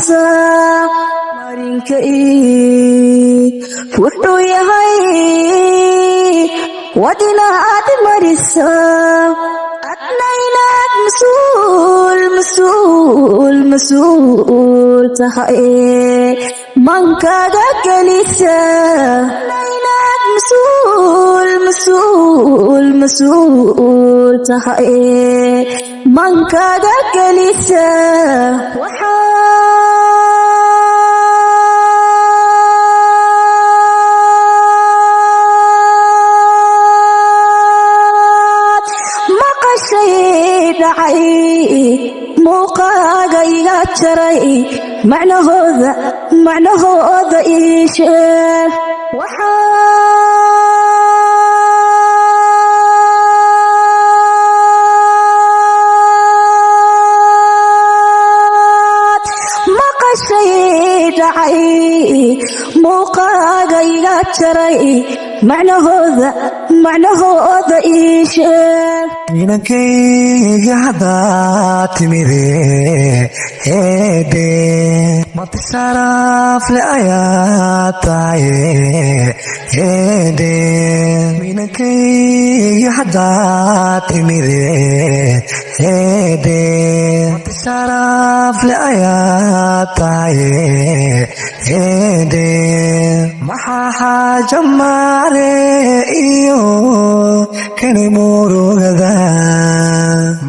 marisa marinkay wuxuu yahay wadina aad marisa adnaynaad mas-uul tahay mankaaga gelisa adnaynaad mas-uul tahay mankaaga gelisa muuqaaga iga jaray macnahooda ii sheeg waxaad maqashay dhacay muuqaaga iga jaray macnahooda ii sheeg inankayga haddaa timide heede mati sharaf le ayaa tahaye heede inankayga haddaa timide heede mati sharaf le ayaa tahaye heede maxaa xaaja maare iyo kani murugada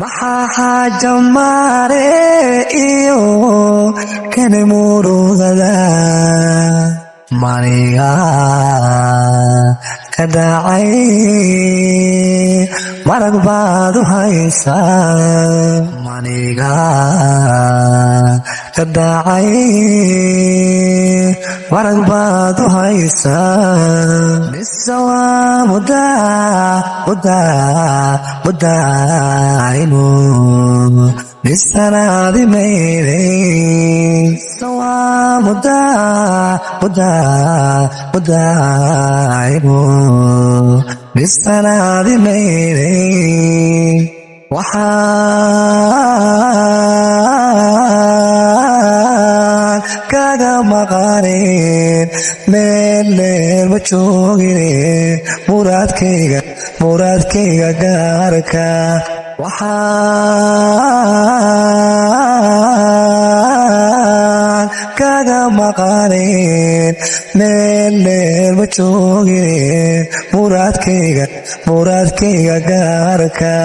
maxaa xaaja maare iyo kani murugada maniga ka dhacay marag baad u haysaa maniga ka dhacay marag baad u haysaa mise waa muddaaynu misanaadi maydey mise waa muddaaynu misanaadi maydey waxaan kaga maqanin meel ma joogine muraadkayga gaarka waxaan kaga maqanin meel ma joogine muraadkayga gaarka